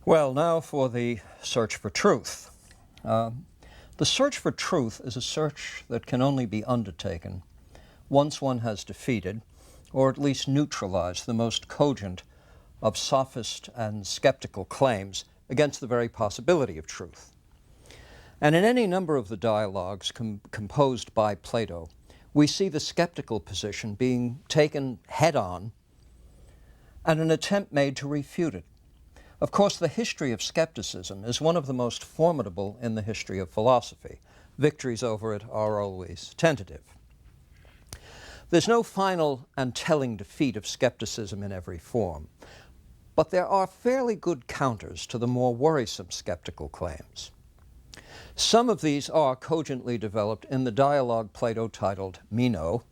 Well, now for the search for truth. The search for truth is a search that can only be undertaken once one has defeated, or at least neutralized, the most cogent of sophist and skeptical claims against the very possibility of truth. And in any number of the dialogues composed by Plato, we see the skeptical position being taken head-on and an attempt made to refute it. Of course, the history of skepticism is one of the most formidable in the history of philosophy. Victories over it are always tentative. There's no final and telling defeat of skepticism in every form, but there are fairly good counters to the more worrisome skeptical claims. Some of these are cogently developed in the dialogue Plato titled Meno,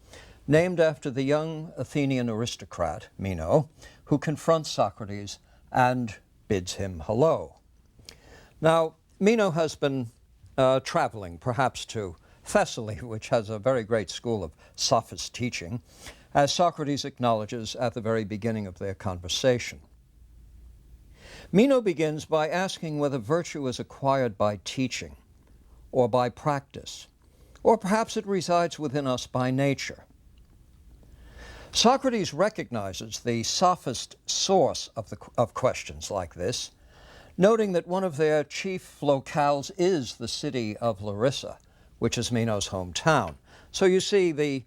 named after the young Athenian aristocrat, Meno, who confronts Socrates and bids him hello. Now, Meno has been traveling, perhaps to Thessaly, which has a very great school of sophist teaching, as Socrates acknowledges at the very beginning of their conversation. Meno begins by asking whether virtue is acquired by teaching or by practice, or perhaps it resides within us by nature. Socrates recognizes the sophist source of questions like this, noting that one of their chief locales is the city of Larissa, which is Meno's hometown. So you see, the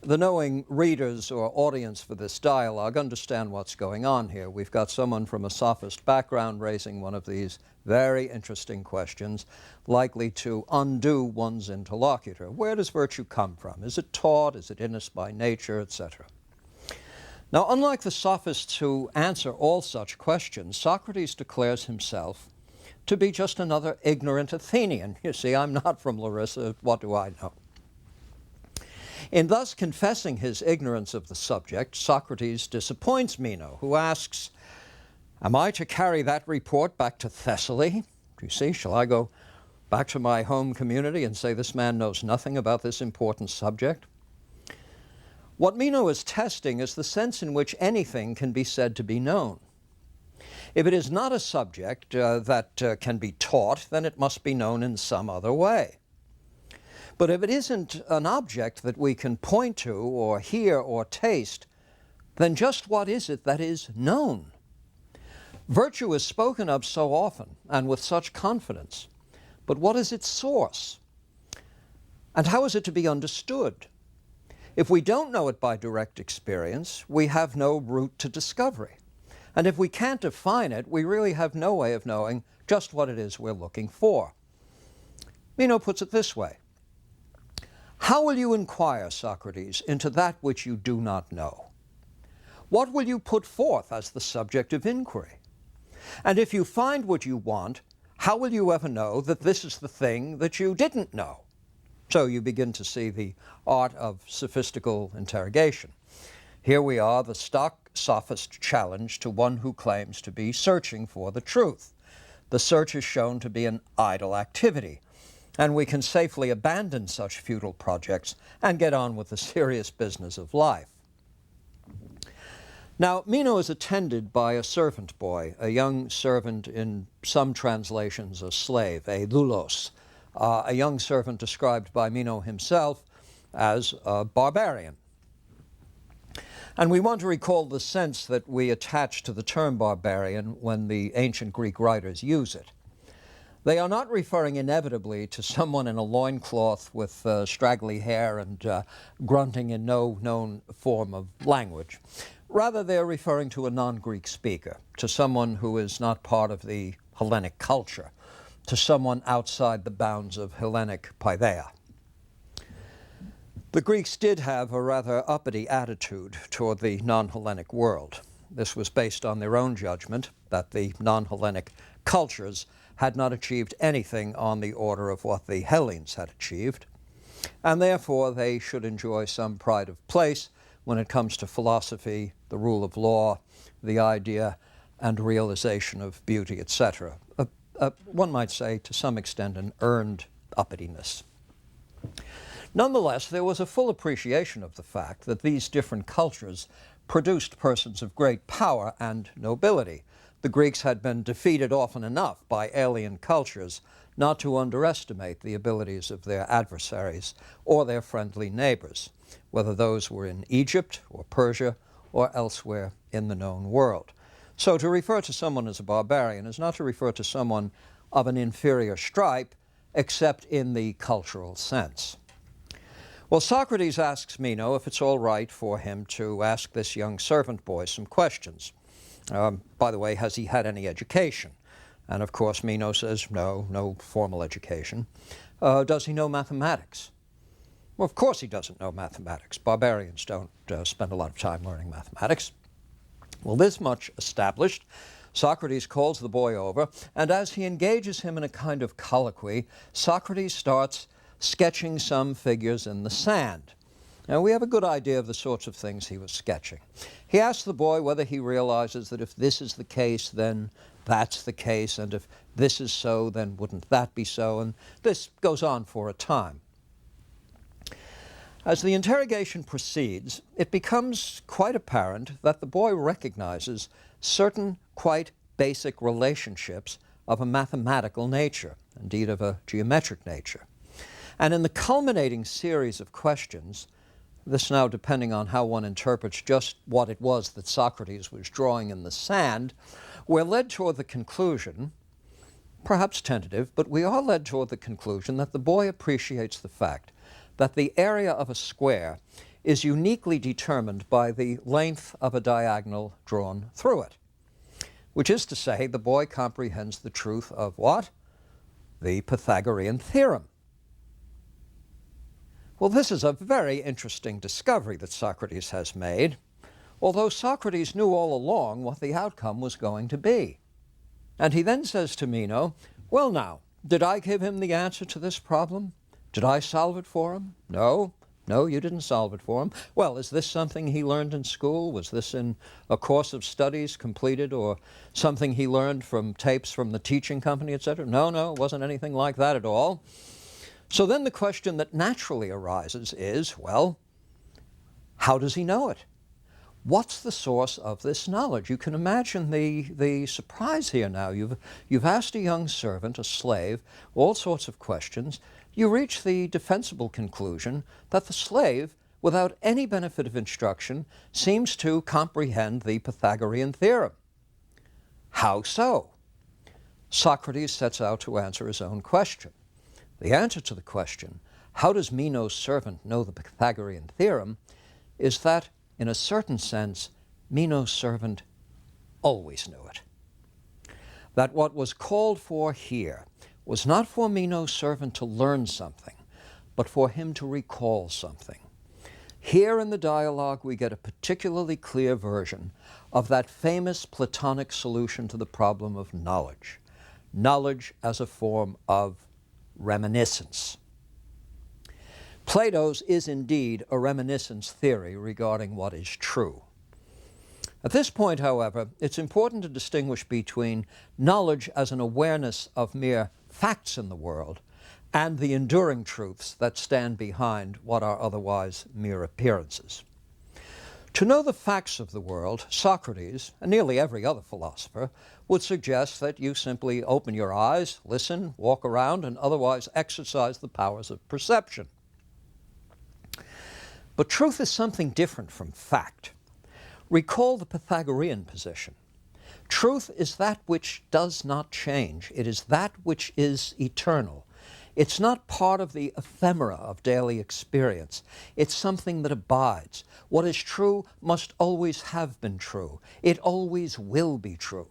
knowing readers or audience for this dialogue understand what's going on here. We've got someone from a sophist background raising one of these very interesting questions, likely to undo one's interlocutor. Where does virtue come from? Is it taught? Is it in us by nature, etc.? Now, unlike the sophists who answer all such questions, Socrates declares himself to be just another ignorant Athenian. You see, I'm not from Larissa, what do I know? In thus confessing his ignorance of the subject, Socrates disappoints Meno, who asks, "Am I to carry that report back to Thessaly? You see, shall I go back to my home community and say this man knows nothing about this important subject?" What Meno is testing is the sense in which anything can be said to be known. If it is not a subject that can be taught, then it must be known in some other way. But if it isn't an object that we can point to or hear or taste, then just what is it that is known? Virtue is spoken of so often and with such confidence, but what is its source? And how is it to be understood? If we don't know it by direct experience, we have no route to discovery. And if we can't define it, we really have no way of knowing just what it is we're looking for. Meno puts it this way: "How will you inquire, Socrates, into that which you do not know? What will you put forth as the subject of inquiry? And if you find what you want, how will you ever know that this is the thing that you didn't know?" So you begin to see the art of sophistical interrogation. Here we are, the stock sophist challenge to one who claims to be searching for the truth. The search is shown to be an idle activity, and we can safely abandon such futile projects and get on with the serious business of life. Now, Meno is attended by a servant boy, a young servant, in some translations a slave, a doulos, a young servant described by Meno himself as a barbarian. And we want to recall the sense that we attach to the term barbarian when the ancient Greek writers use it. They are not referring inevitably to someone in a loincloth with straggly hair and grunting in no known form of language. Rather, they're referring to a non-Greek speaker, to someone who is not part of the Hellenic culture, to someone outside the bounds of Hellenic paideia. The Greeks did have a rather uppity attitude toward the non-Hellenic world. This was based on their own judgment that the non-Hellenic cultures had not achieved anything on the order of what the Hellenes had achieved, and therefore they should enjoy some pride of place when it comes to philosophy, the rule of law, the idea and realization of beauty, etc. One might say, to some extent, an earned uppityness. Nonetheless, there was a full appreciation of the fact that these different cultures produced persons of great power and nobility. The Greeks had been defeated often enough by alien cultures not to underestimate the abilities of their adversaries or their friendly neighbors, whether those were in Egypt or Persia or elsewhere in the known world. So to refer to someone as a barbarian is not to refer to someone of an inferior stripe, except in the cultural sense. Well, Socrates asks Meno if it's all right for him to ask this young servant boy some questions. By the way, has he had any education? And of course, Meno says, no formal education. Does he know mathematics? Well, of course he doesn't know mathematics. Barbarians don't spend a lot of time learning mathematics. Well, this much established, Socrates calls the boy over, and as he engages him in a kind of colloquy, Socrates starts sketching some figures in the sand. Now, we have a good idea of the sorts of things he was sketching. He asks the boy whether he realizes that if this is the case, then that's the case, and if this is so, then wouldn't that be so? And this goes on for a time. As the interrogation proceeds, it becomes quite apparent that the boy recognizes certain quite basic relationships of a mathematical nature, indeed of a geometric nature. And in the culminating series of questions, this now depending on how one interprets just what it was that Socrates was drawing in the sand, we're led toward the conclusion, perhaps tentative, but we are led toward the conclusion that the boy appreciates the fact that the area of a square is uniquely determined by the length of a diagonal drawn through it. Which is to say, the boy comprehends the truth of what? The Pythagorean theorem. Well, this is a very interesting discovery that Socrates has made, although Socrates knew all along what the outcome was going to be. And he then says to Meno, well now, did I give him the answer to this problem? Did I solve it for him? No, you didn't solve it for him. Well, is this something he learned in school? Was this in a course of studies completed or something he learned from tapes from the teaching company, etc.? No, it wasn't anything like that at all. So then the question that naturally arises is, well, how does he know it? What's the source of this knowledge? You can imagine the surprise here now. You've asked a young servant, a slave, all sorts of questions. You reach the defensible conclusion that the slave, without any benefit of instruction, seems to comprehend the Pythagorean theorem. How so? Socrates sets out to answer his own question. The answer to the question, how does Meno's servant know the Pythagorean theorem, is that, in a certain sense, Meno's servant always knew it. That what was called for here was not for Meno's servant to learn something, but for him to recall something. Here in the dialogue we get a particularly clear version of that famous Platonic solution to the problem of knowledge. Knowledge as a form of reminiscence. Plato's is indeed a reminiscence theory regarding what is true. At this point, however, it's important to distinguish between knowledge as an awareness of mere facts in the world and the enduring truths that stand behind what are otherwise mere appearances. To know the facts of the world, Socrates, and nearly every other philosopher, would suggest that you simply open your eyes, listen, walk around, and otherwise exercise the powers of perception. But truth is something different from fact. Recall the Pythagorean position. Truth is that which does not change. It is that which is eternal. It's not part of the ephemera of daily experience. It's something that abides. What is true must always have been true. It always will be true.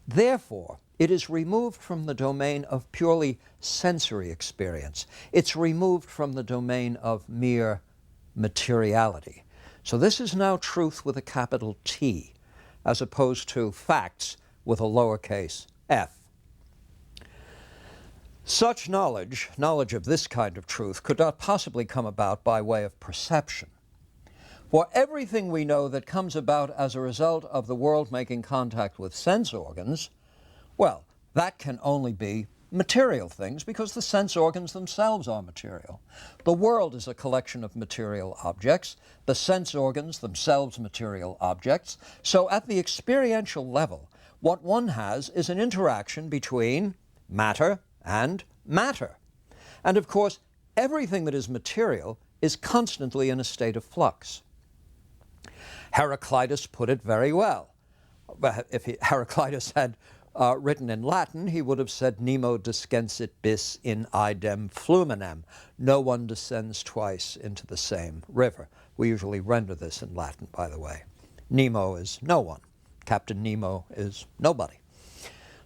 Therefore, it is removed from the domain of purely sensory experience. It's removed from the domain of mere materiality. So this is now truth with a capital T, as opposed to facts with a lowercase f. Such knowledge of this kind of truth, could not possibly come about by way of perception. For everything we know that comes about as a result of the world making contact with sense organs, well, that can only be material things because the sense organs themselves are material. The world is a collection of material objects, the sense organs themselves material objects. So at the experiential level, what one has is an interaction between matter and matter. And of course, everything that is material is constantly in a state of flux. Heraclitus put it very well. If Heraclitus had written in Latin, he would have said, Nemo descensit bis in idem flumenem. No one descends twice into the same river. We usually render this in Latin, by the way. Nemo is no one. Captain Nemo is nobody.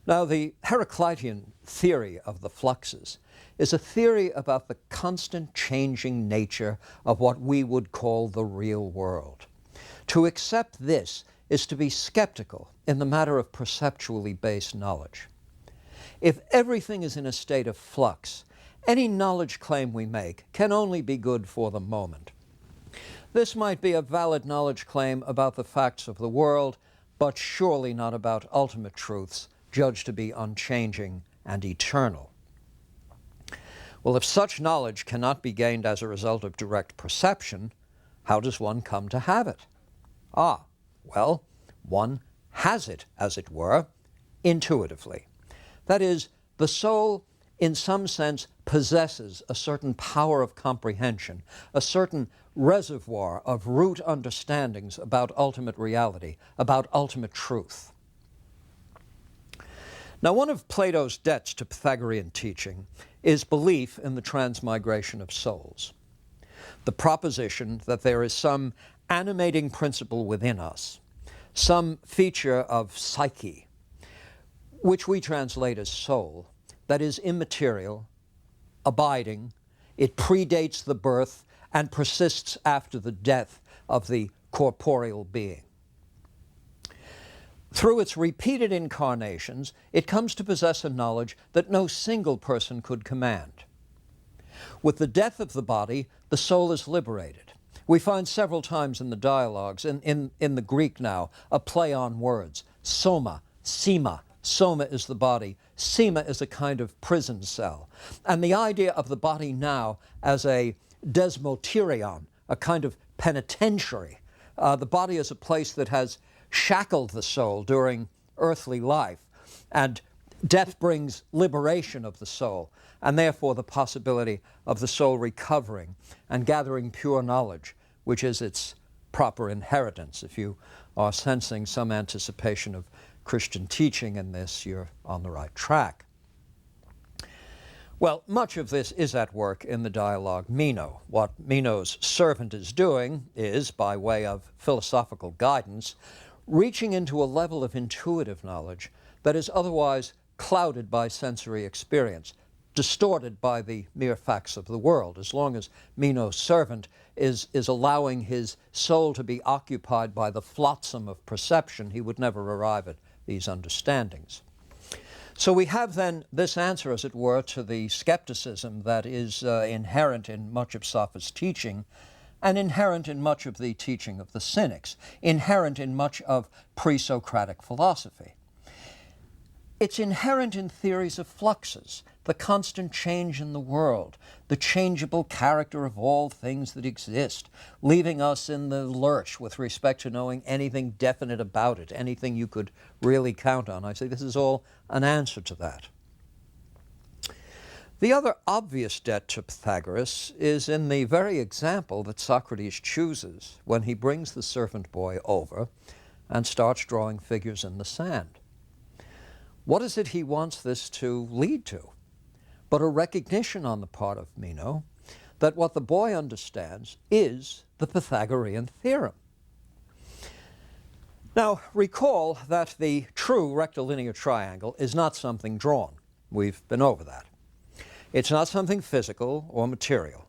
Now, the Heraclitean theory of the fluxes is a theory about the constant changing nature of what we would call the real world. To accept this is to be skeptical in the matter of perceptually based knowledge. If everything is in a state of flux, any knowledge claim we make can only be good for the moment. This might be a valid knowledge claim about the facts of the world, but surely not about ultimate truths, judged to be unchanging and eternal. Well, if such knowledge cannot be gained as a result of direct perception, how does one come to have it? Well, one has it, as it were, intuitively. That is, the soul, in some sense, possesses a certain power of comprehension, a certain reservoir of root understandings about ultimate reality, about ultimate truth. Now, one of Plato's debts to Pythagorean teaching is belief in the transmigration of souls. The proposition that there is some animating principle within us, some feature of psyche, which we translate as soul, that is immaterial, abiding, it predates the birth and persists after the death of the corporeal being. Through its repeated incarnations, it comes to possess a knowledge that no single person could command. With the death of the body, the soul is liberated. We find several times in the dialogues, in the Greek now, a play on words. Soma, sema. Soma is the body. Sema is a kind of prison cell. And the idea of the body now as a desmoterion, a kind of penitentiary. The body is a place that has shackled the soul during earthly life, and death brings liberation of the soul, and therefore the possibility of the soul recovering and gathering pure knowledge, which is its proper inheritance. If you are sensing some anticipation of Christian teaching in this, you're on the right track. Well, much of this is at work in the dialogue Meno. What Meno's servant is doing is, by way of philosophical guidance, reaching into a level of intuitive knowledge that is otherwise clouded by sensory experience, distorted by the mere facts of the world. As long as Meno's servant is allowing his soul to be occupied by the flotsam of perception, he would never arrive at these understandings. So we have then this answer, as it were, to the skepticism that is inherent in much of Sophist teaching, and inherent in much of the teaching of the Cynics, inherent in much of pre-Socratic philosophy. It's inherent in theories of fluxes, the constant change in the world, the changeable character of all things that exist, leaving us in the lurch with respect to knowing anything definite about it, anything you could really count on. I say this is all an answer to that. The other obvious debt to Pythagoras is in the very example that Socrates chooses when he brings the servant boy over and starts drawing figures in the sand. What is it he wants this to lead to? But a recognition on the part of Meno that what the boy understands is the Pythagorean theorem. Now, recall that the true rectilinear triangle is not something drawn. We've been over that. It's not something physical or material.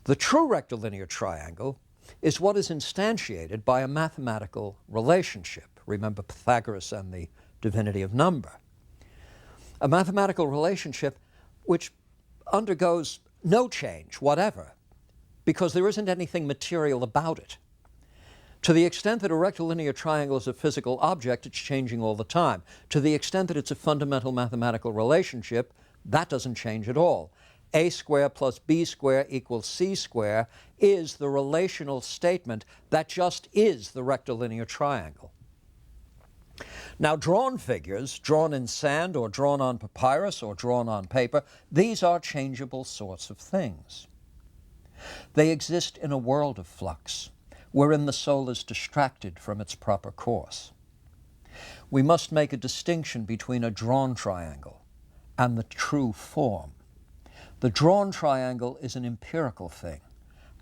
The true rectilinear triangle is what is instantiated by a mathematical relationship. Remember Pythagoras and the divinity of number. A mathematical relationship which undergoes no change whatever, because there isn't anything material about it. To the extent that a rectilinear triangle is a physical object, it's changing all the time. To the extent that it's a fundamental mathematical relationship, that doesn't change at all. A squared plus B squared equals C squared is the relational statement that just is the rectilinear triangle. Now, drawn figures, drawn in sand or drawn on papyrus or drawn on paper, these are changeable sorts of things. They exist in a world of flux, wherein the soul is distracted from its proper course. We must make a distinction between a drawn triangle and the true form. The drawn triangle is an empirical thing,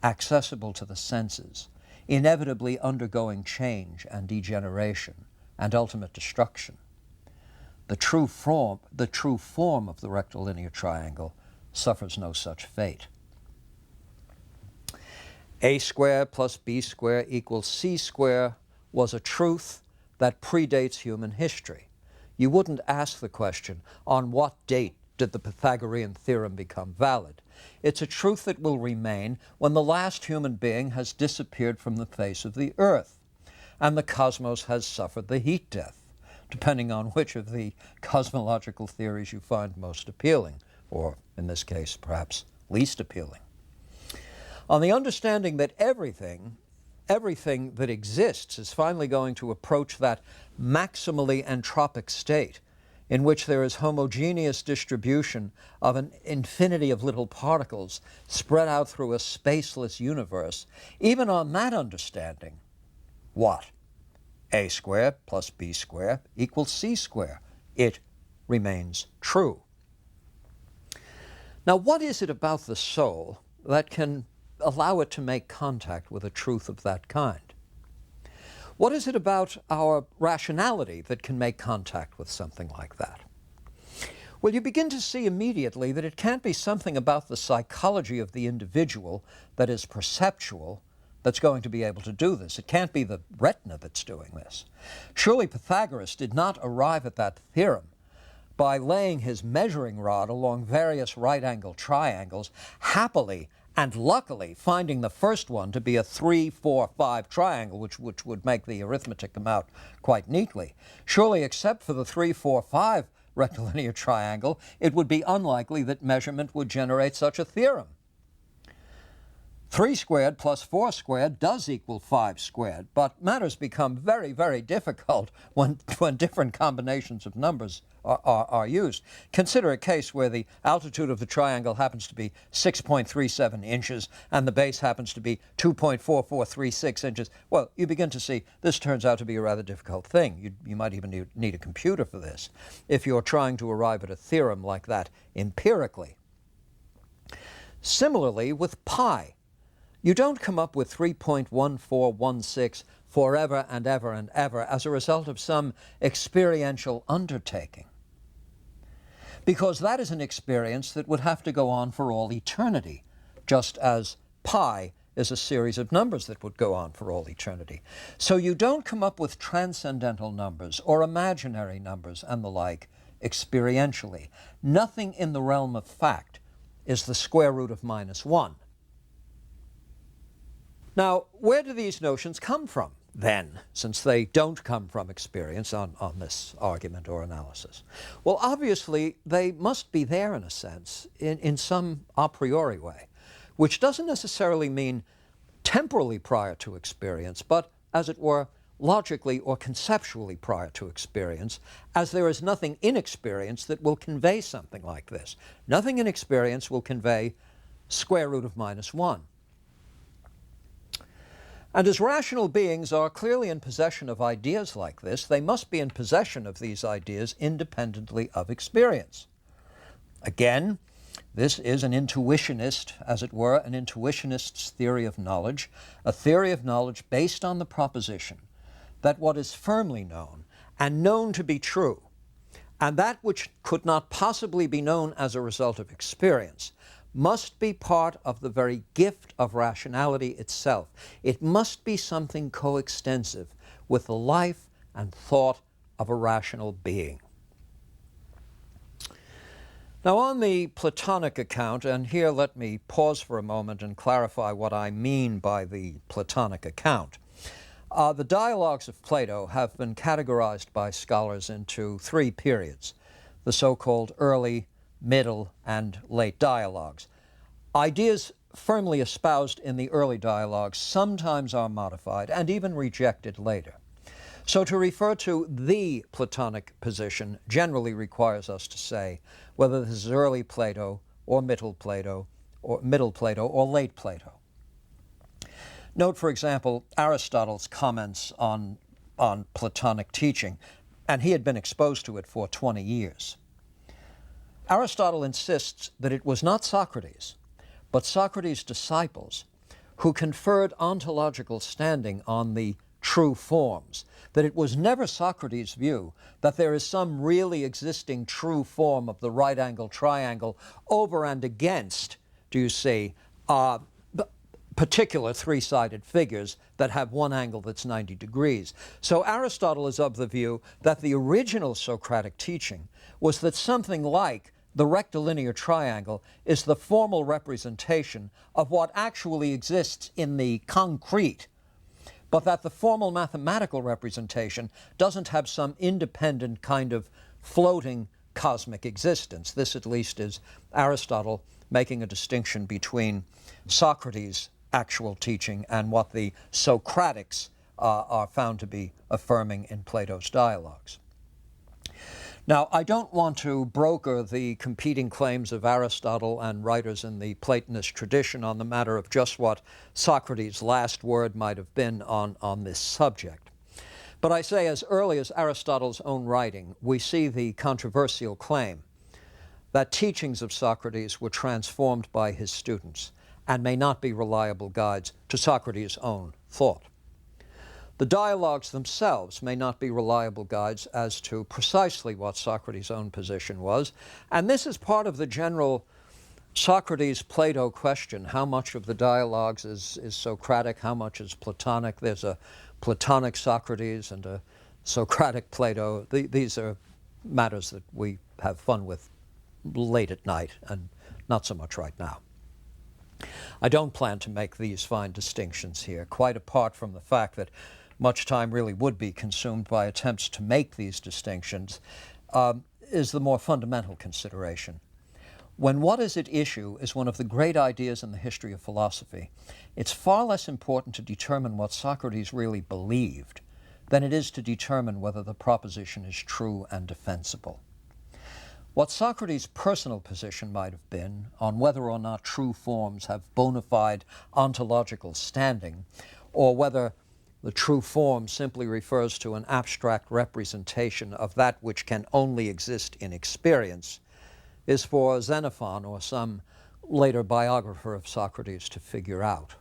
accessible to the senses, inevitably undergoing change and degeneration and ultimate destruction. The true form of the rectilinear triangle suffers no such fate. A squared plus B squared equals C squared was a truth that predates human history. You wouldn't ask the question, on what date did the Pythagorean theorem become valid? It's a truth that will remain when the last human being has disappeared from the face of the earth and the cosmos has suffered the heat death, depending on which of the cosmological theories you find most appealing, or in this case, perhaps least appealing. On the understanding that everything that exists is finally going to approach that maximally entropic state in which there is homogeneous distribution of an infinity of little particles spread out through a spaceless universe, even on that understanding, what? A squared plus B squared equals C squared. It remains true. Now, what is it about the soul that can allow it to make contact with a truth of that kind? What is it about our rationality that can make contact with something like that? Well, you begin to see immediately that it can't be something about the psychology of the individual that is perceptual that's going to be able to do this. It can't be the retina that's doing this. Surely Pythagoras did not arrive at that theorem by laying his measuring rod along various right-angled triangles, happily and luckily finding the first one to be a 3, 4, 5 triangle, which would make the arithmetic come out quite neatly. Surely, except for the 3, 4, 5 rectilinear triangle, it would be unlikely that measurement would generate such a theorem. 3 squared plus 4 squared does equal 5 squared, but matters become very, very difficult when different combinations of numbers are used. Consider a case where the altitude of the triangle happens to be 6.37 inches and the base happens to be 2.4436 inches. Well, you begin to see this turns out to be a rather difficult thing. You might even need a computer for this if you're trying to arrive at a theorem like that empirically. Similarly with pi. You don't come up with 3.1416 forever and ever and ever as a result of some experiential undertaking, because that is an experience that would have to go on for all eternity, just as pi is a series of numbers that would go on for all eternity. So you don't come up with transcendental numbers or imaginary numbers and the like experientially. Nothing in the realm of fact is the square root of -1. Now, where do these notions come from, then, since they don't come from experience on this argument or analysis? Well, obviously, they must be there, in a sense, in some a priori way, which doesn't necessarily mean temporally prior to experience, but, as it were, logically or conceptually prior to experience, as there is nothing in experience that will convey something like this. Nothing in experience will convey square root of -1. And as rational beings are clearly in possession of ideas like this, they must be in possession of these ideas independently of experience. Again, this is an intuitionist, as it were, an intuitionist's theory of knowledge, a theory of knowledge based on the proposition that what is firmly known and known to be true, and that which could not possibly be known as a result of experience, must be part of the very gift of rationality itself. It must be something coextensive with the life and thought of a rational being. Now, on the Platonic account, and here let me pause for a moment and clarify what I mean by the Platonic account. The dialogues of Plato have been categorized by scholars into 3 periods, the so-called early, middle, and late dialogues. Ideas firmly espoused in the early dialogues sometimes are modified and even rejected later. So to refer to the Platonic position generally requires us to say whether this is early Plato or middle Plato or late Plato. Note, for example, Aristotle's comments on Platonic teaching, and he had been exposed to it for 20 years. Aristotle insists that it was not Socrates, but Socrates' disciples who conferred ontological standing on the true forms, that it was never Socrates' view that there is some really existing true form of the right-angle triangle over and against, do you see, particular three-sided figures that have one angle that's 90 degrees. So Aristotle is of the view that the original Socratic teaching was that something like the rectilinear triangle is the formal representation of what actually exists in the concrete, but that the formal mathematical representation doesn't have some independent kind of floating cosmic existence. This, at least, is Aristotle making a distinction between Socrates' actual teaching and what the Socratics are found to be affirming in Plato's dialogues. Now, I don't want to broker the competing claims of Aristotle and writers in the Platonist tradition on the matter of just what Socrates' last word might have been on this subject. But I say, as early as Aristotle's own writing, we see the controversial claim that teachings of Socrates were transformed by his students and may not be reliable guides to Socrates' own thought. The dialogues themselves may not be reliable guides as to precisely what Socrates' own position was, and this is part of the general Socrates-Plato question. How much of the dialogues is Socratic, how much is Platonic? There's a Platonic Socrates and a Socratic Plato. These are matters that we have fun with late at night and not so much right now. I don't plan to make these fine distinctions here, quite apart from the fact that much time really would be consumed by attempts to make these distinctions, is the more fundamental consideration. When what is at issue is one of the great ideas in the history of philosophy, it's far less important to determine what Socrates really believed than it is to determine whether the proposition is true and defensible. What Socrates' personal position might have been on whether or not true forms have bona fide ontological standing, or whether the true form simply refers to an abstract representation of that which can only exist in experience, is for Xenophon or some later biographer of Socrates to figure out.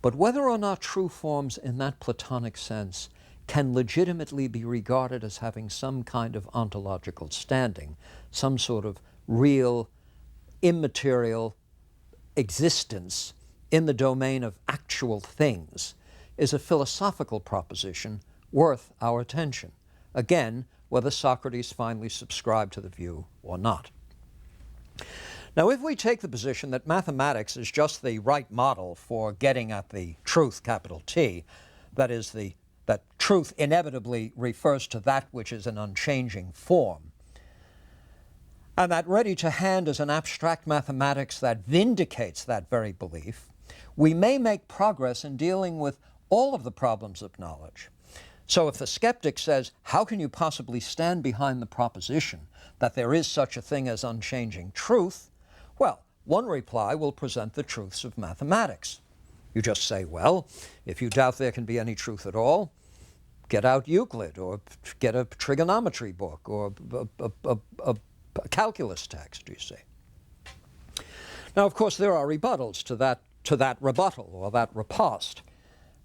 But whether or not true forms in that Platonic sense can legitimately be regarded as having some kind of ontological standing, some sort of real, immaterial existence in the domain of actual things, is a philosophical proposition worth our attention. Again, whether Socrates finally subscribed to the view or not. Now, if we take the position that mathematics is just the right model for getting at the truth, capital T, that is, that truth inevitably refers to that which is an unchanging form, and that ready to hand is an abstract mathematics that vindicates that very belief, we may make progress in dealing with all of the problems of knowledge. So if the skeptic says, how can you possibly stand behind the proposition that there is such a thing as unchanging truth? Well, one reply will present the truths of mathematics. You just say, well, if you doubt there can be any truth at all, get out Euclid or get a trigonometry book or a calculus text, you see. Now, of course, there are rebuttals to that rebuttal or that riposte.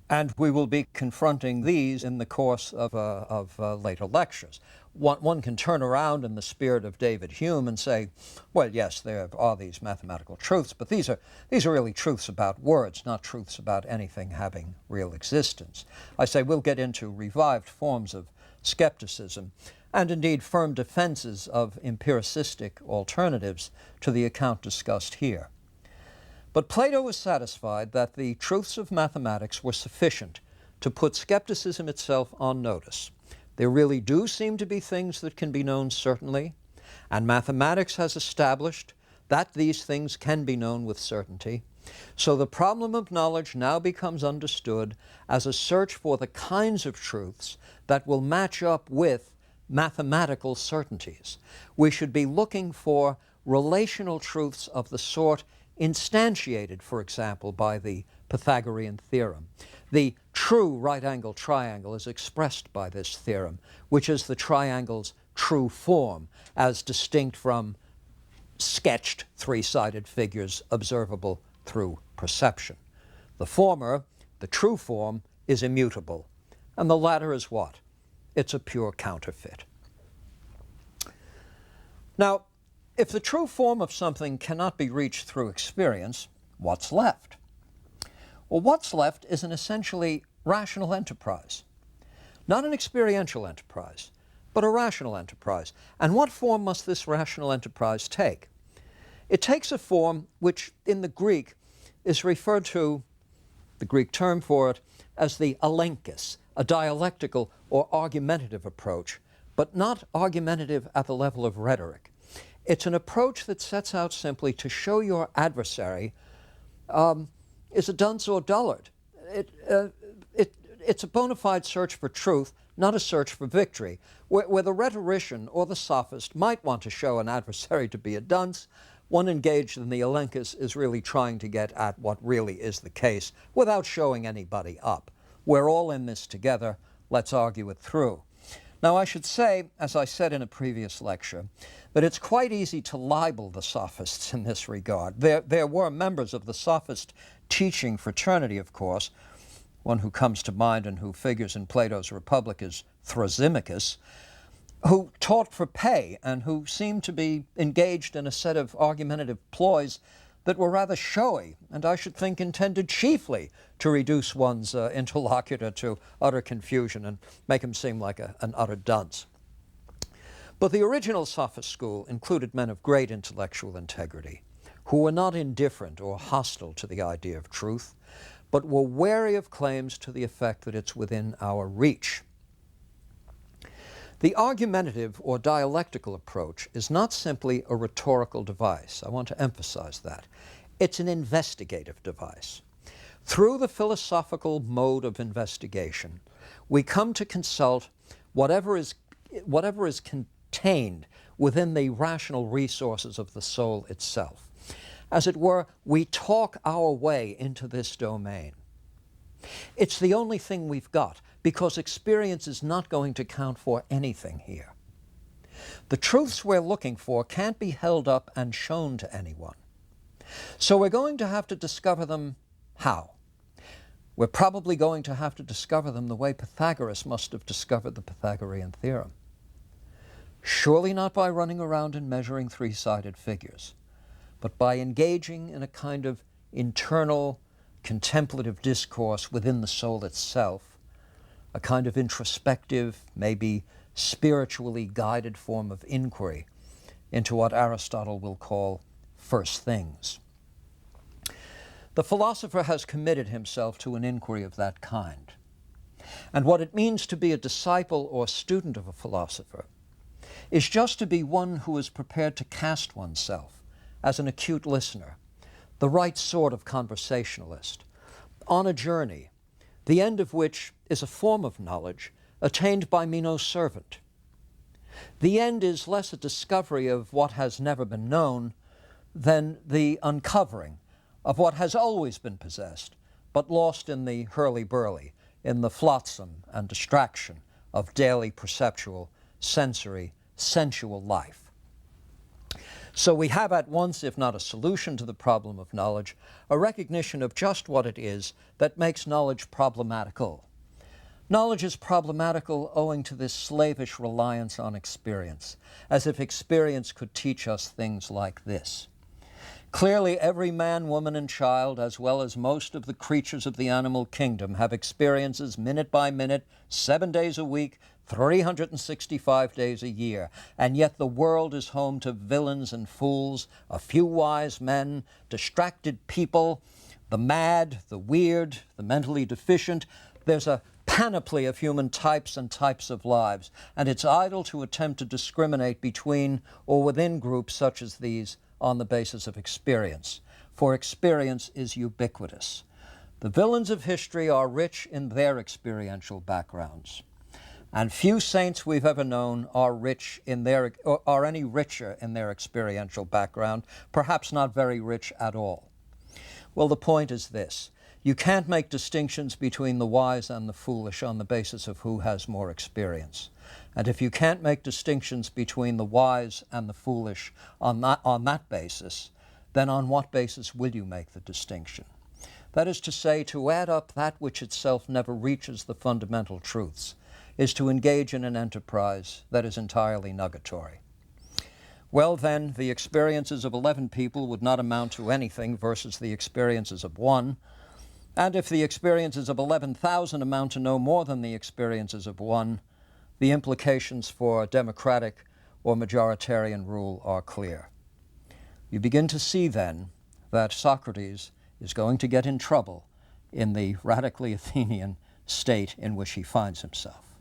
And we will be confronting these in the course of later lectures. One can turn around in the spirit of David Hume and say, well, yes, there are these mathematical truths, but these are really truths about words, not truths about anything having real existence. I say we'll get into revived forms of skepticism and indeed firm defenses of empiricistic alternatives to the account discussed here. But Plato was satisfied that the truths of mathematics were sufficient to put skepticism itself on notice. There really do seem to be things that can be known certainly, and mathematics has established that these things can be known with certainty. So the problem of knowledge now becomes understood as a search for the kinds of truths that will match up with mathematical certainties. We should be looking for relational truths of the sort instantiated, for example, by the Pythagorean theorem. The true right-angled triangle is expressed by this theorem, which is the triangle's true form, as distinct from sketched three-sided figures observable through perception. The former, the true form, is immutable, and the latter is what? It's a pure counterfeit. Now, if the true form of something cannot be reached through experience, what's left? Well, what's left is an essentially rational enterprise. Not an experiential enterprise, but a rational enterprise. And what form must this rational enterprise take? It takes a form which, in the Greek, is referred to, the Greek term for it, as the alenkos, a dialectical or argumentative approach, but not argumentative at the level of rhetoric. It's an approach that sets out simply to show your adversary is a dunce or dullard. It's a bona fide search for truth, not a search for victory, where the rhetorician or the sophist might want to show an adversary to be a dunce. One engaged in the alenkos is really trying to get at what really is the case without showing anybody up. We're all in this together. Let's argue it through. Now, I should say, as I said in a previous lecture, that it's quite easy to libel the sophists in this regard. There were members of the sophist teaching fraternity, of course. One who comes to mind and who figures in Plato's Republic is Thrasymachus, who taught for pay and who seemed to be engaged in a set of argumentative ploys that were rather showy, and I should think intended chiefly to reduce one's interlocutor to utter confusion and make him seem like an utter dunce. But the original sophist school included men of great intellectual integrity, who were not indifferent or hostile to the idea of truth, but were wary of claims to the effect that it's within our reach. The argumentative or dialectical approach is not simply a rhetorical device. I want to emphasize that. It's an investigative device. Through the philosophical mode of investigation, we come to consult whatever is contained within the rational resources of the soul itself. As it were, we talk our way into this domain. It's the only thing we've got, because experience is not going to count for anything here. The truths we're looking for can't be held up and shown to anyone. So we're going to have to discover them how? We're probably going to have to discover them the way Pythagoras must have discovered the Pythagorean theorem. Surely not by running around and measuring three-sided figures, but by engaging in a kind of internal contemplative discourse within the soul itself, a kind of introspective, maybe spiritually guided form of inquiry into what Aristotle will call first things. The philosopher has committed himself to an inquiry of that kind. And what it means to be a disciple or student of a philosopher is just to be one who is prepared to cast oneself as an acute listener, the right sort of conversationalist, on a journey, the end of which is a form of knowledge attained by Meno's servant. The end is less a discovery of what has never been known than the uncovering of what has always been possessed, but lost in the hurly-burly, in the flotsam and distraction of daily perceptual, sensory, sensual life. So we have at once, if not a solution to the problem of knowledge, a recognition of just what it is that makes knowledge problematical. Knowledge is problematical owing to this slavish reliance on experience, as if experience could teach us things like this. Clearly, every man, woman, and child, as well as most of the creatures of the animal kingdom, have experiences minute by minute, 7 days a week, 365 days a year, and yet the world is home to villains and fools, a few wise men, distracted people, the mad, the weird, the mentally deficient. There's a panoply of human types and types of lives, and it's idle to attempt to discriminate between or within groups such as these on the basis of experience, for experience is ubiquitous. The villains of history are rich in their experiential backgrounds, and few saints we've ever known are any richer in their experiential background, perhaps not very rich at all. Well, the point is this. You can't make distinctions between the wise and the foolish on the basis of who has more experience. And if you can't make distinctions between the wise and the foolish on that basis, then on what basis will you make the distinction? That is to say, to add up that which itself never reaches the fundamental truths is to engage in an enterprise that is entirely nugatory. Well, then, the experiences of 11 people would not amount to anything versus the experiences of one. And if the experiences of 11,000 amount to no more than the experiences of one, the implications for democratic or majoritarian rule are clear. You begin to see then that Socrates is going to get in trouble in the radically Athenian state in which he finds himself.